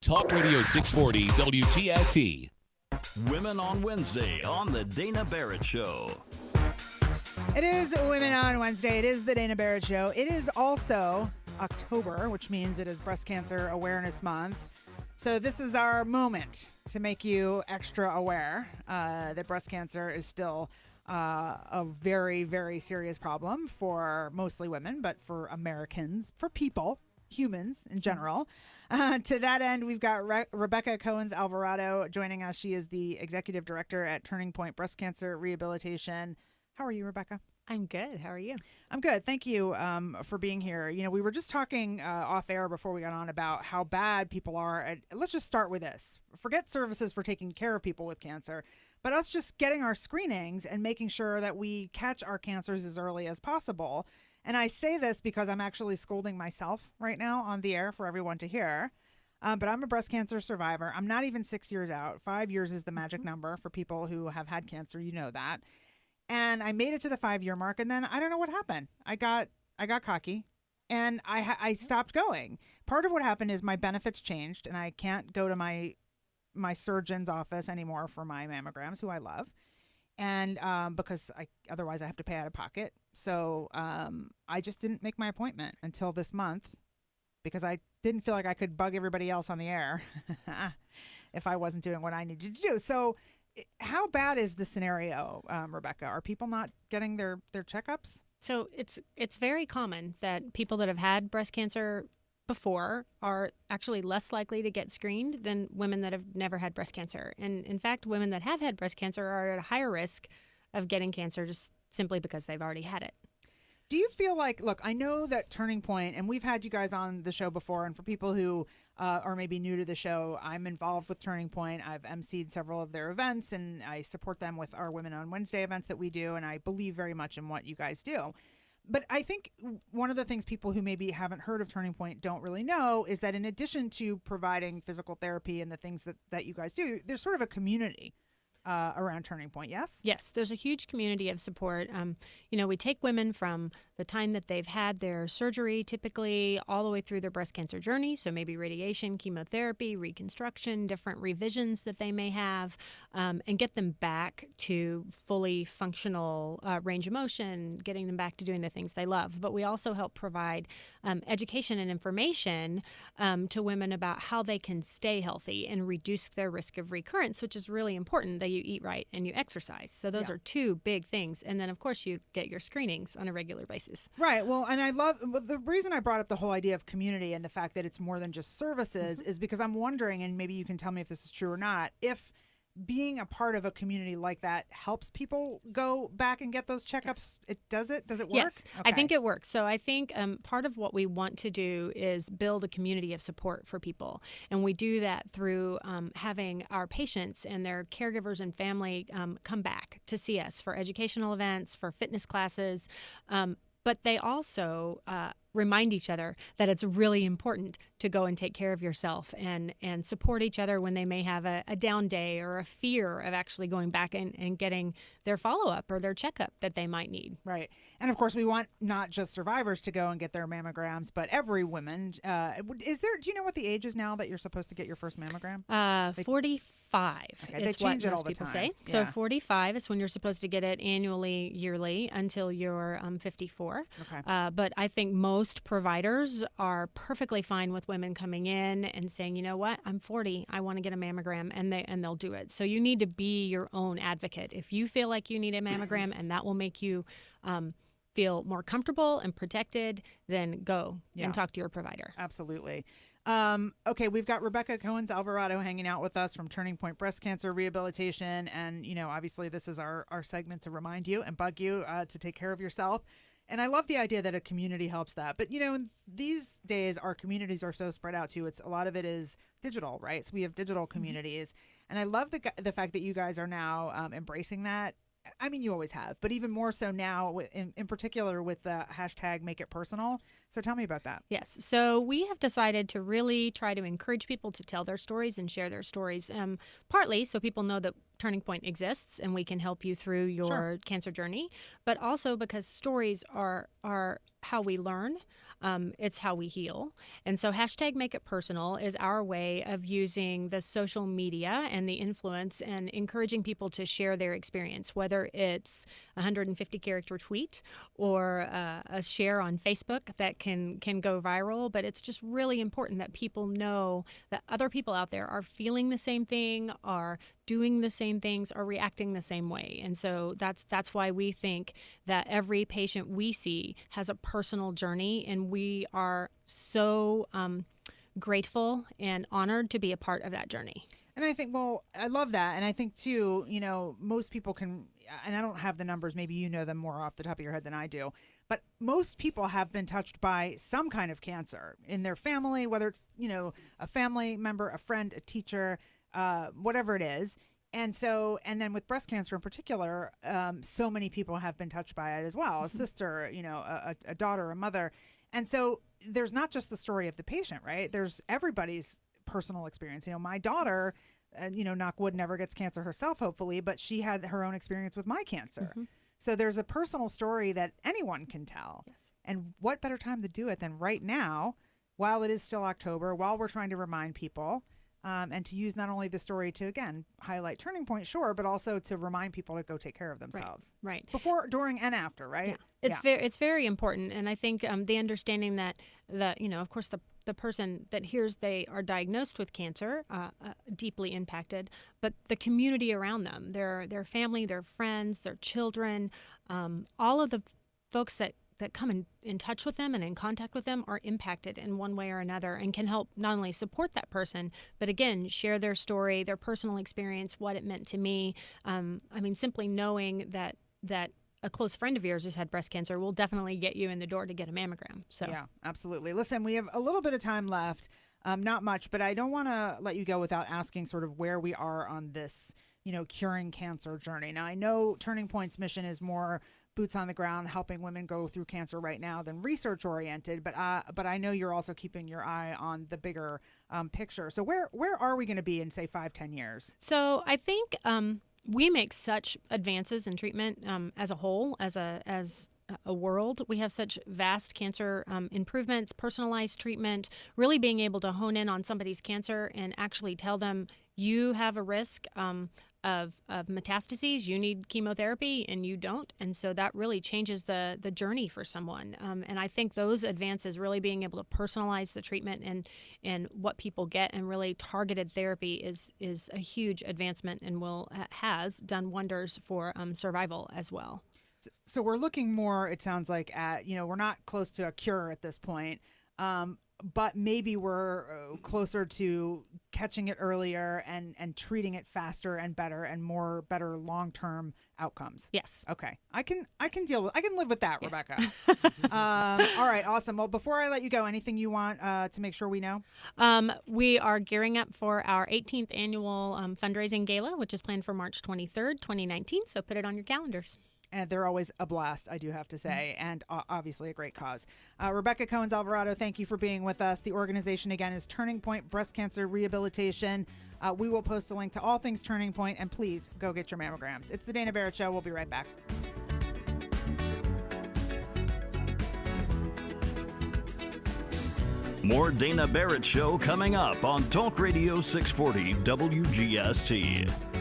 Talk Radio 640 WTST. Women on Wednesday on The Dana Barrett Show. It is Women on Wednesday. It is The Dana Barrett Show. It is also October, which means it is Breast Cancer Awareness Month. So this is our moment to make you extra aware that breast cancer is still a very, very serious problem for mostly women, but for Americans, for people, humans in general. To that end, we've got Rebecca Cowens-Alvarado joining us. She is the executive director at Turning Point Breast Cancer Rehabilitation. How are you, Rebecca? I'm good. How are you? I'm good. Thank you for being here. You know, we were just talking off air before we got on about how bad people are. Let's just start with this. Forget services for taking care of people with cancer, but us just getting our screenings and making sure that we catch our cancers as early as possible. And I say this because I'm actually scolding myself right now on the air for everyone to hear. But I'm a breast cancer survivor. I'm not even 6 years out. 5 years is the magic number for people who have had cancer. You know that. And I made it to the 5-year mark, and then I don't know what happened. I got cocky, and I stopped going. Part of what happened is my benefits changed, and I can't go to my surgeon's office anymore for my mammograms, who I love, and because otherwise I have to pay out of pocket. So I just didn't make my appointment until this month because I didn't feel like I could bug everybody else on the air if I wasn't doing what I needed to do. So how bad is the scenario, Rebecca? Are people not getting their checkups? So it's very common that people that have had breast cancer before are actually less likely to get screened than women that have never had breast cancer. And in fact, women that have had breast cancer are at a higher risk of getting cancer just simply because they've already had it. Do you feel like, look, I know that Turning Point, and we've had you guys on the show before, and for people who are maybe new to the show, I'm involved with Turning Point. I've emceed several of their events, and I support them with our Women on Wednesday events that we do, and I believe very much in what you guys do. But I think one of the things people who maybe haven't heard of Turning Point don't really know is that in addition to providing physical therapy and the things that you guys do, there's sort of a community around Turning Point, yes? Yes, there's a huge community of support. We take women from the time that they've had their surgery, typically all the way through their breast cancer journey. So maybe radiation, chemotherapy, reconstruction, different revisions that they may have, and get them back to fully functional range of motion, getting them back to doing the things they love. But we also help provide education and information to women about how they can stay healthy and reduce their risk of recurrence, which is really important. That you eat right and you exercise. So those are two big things. And then, of course, you get your screenings on a regular basis. Right. Well, and I love the reason I brought up the whole idea of community and the fact that it's more than just services is because I'm wondering, and maybe you can tell me if this is true or not, if being a part of a community like that helps people go back and get those checkups. Does it work? Yes, okay. I think it works. So I think part of what we want to do is build a community of support for people. And we do that through having our patients and their caregivers and family come back to see us for educational events, for fitness classes. But they also remind each other that it's really important to go and take care of yourself and support each other when they may have a down day or a fear of actually going back and getting their follow-up or their checkup that they might need. Right. And of course, we want not just survivors to go and get their mammograms, but every woman. Do you know what the age is now that you're supposed to get your first mammogram? 45 okay, is they what change it most all the people time. say. Yeah. So 45 is when you're supposed to get it annually, yearly, until you're 54. Okay. But I think most providers are perfectly fine with women coming in and saying, you know what, I'm 40, I want to get a mammogram, and they'll do it. So you need to be your own advocate. If you feel like you need a mammogram and that will make you feel more comfortable and protected, then go and talk to your provider. Absolutely. Okay, we've got Rebecca Cowens-Alvarado hanging out with us from Turning Point Breast Cancer Rehabilitation. And, obviously this is our segment to remind you and bug you to take care of yourself. And I love the idea that a community helps that. But, these days our communities are so spread out too. A lot of it is digital, right? So we have digital communities. And I love the fact that you guys are now embracing that. I mean, you always have, but even more so now, in particular with the hashtag Make It Personal. So tell me about that. Yes. So we have decided to really try to encourage people to tell their stories and share their stories, partly so people know that Turning Point exists and we can help you through your cancer journey, but also because stories are how we learn. it's how we heal. And so hashtag Make It Personal is our way of using the social media and the influence and encouraging people to share their experience, whether it's a 150-character tweet or a share on Facebook that can go viral. But it's just really important that people know that other people out there are feeling the same thing, are doing the same things, are reacting the same way. And so that's why we think that every patient we see has a personal journey, and we are so grateful and honored to be a part of that journey. And I think, well, I love that. And I think, too, most people can, and I don't have the numbers, maybe you know them more off the top of your head than I do, but most people have been touched by some kind of cancer in their family, whether it's, a family member, a friend, a teacher, whatever it is. And then with breast cancer in particular, so many people have been touched by it as well. A sister, a daughter, a mother. And so there's not just the story of the patient, right? There's everybody's personal experience. My daughter, knock wood, never gets cancer herself, hopefully, but she had her own experience with my cancer. Mm-hmm. So there's a personal story that anyone can tell. Yes. And what better time to do it than right now, while it is still October, while we're trying to remind people, and to use not only the story to, again, highlight Turning Point, sure, but also to remind people to go take care of themselves. Right. Before, during, and after, right? Yeah. It's very important. And I think the understanding that, of course, the person that hears they are diagnosed with cancer, deeply impacted, but the community around them, their family, their friends, their children, all of the folks that come in touch with them and in contact with them are impacted in one way or another, and can help not only support that person, but again, share their story, their personal experience, what it meant to me. Simply knowing that a close friend of yours has had breast cancer will definitely get you in the door to get a mammogram. So yeah, absolutely. Listen, we have a little bit of time left, not much, but I don't want to let you go without asking sort of where we are on this, curing cancer journey. Now, I know Turning Point's mission is more boots on the ground, helping women go through cancer right now than research oriented. But I know you're also keeping your eye on the bigger picture. So where are we going to be in, say, 5-10 years? So I think we make such advances in treatment as a whole, as a world. We have such vast cancer improvements, personalized treatment, really being able to hone in on somebody's cancer and actually tell them you have a risk of metastases, you need chemotherapy and you don't. And so that really changes the journey for someone. And I think those advances, really being able to personalize the treatment and what people get, and really targeted therapy is a huge advancement, and has done wonders for survival as well. So we're looking more, it sounds like, at, we're not close to a cure at this point. But maybe we're closer to catching it earlier and treating it faster and better and better long-term outcomes. Yes. Okay. I can live with that, yes. Rebecca. All right. Awesome. Well, before I let you go, anything you want to make sure we know? We are gearing up for our 18th annual fundraising gala, which is planned for March 23rd, 2019. So put it on your calendars. And they're always a blast, I do have to say, and obviously a great cause. Rebecca Cowens-Alvarado, thank you for being with us. The organization, again, is Turning Point Breast Cancer Rehabilitation. We will post a link to all things Turning Point, and please go get your mammograms. It's the Dana Barrett Show. We'll be right back. More Dana Barrett Show coming up on Talk Radio 640 WGST.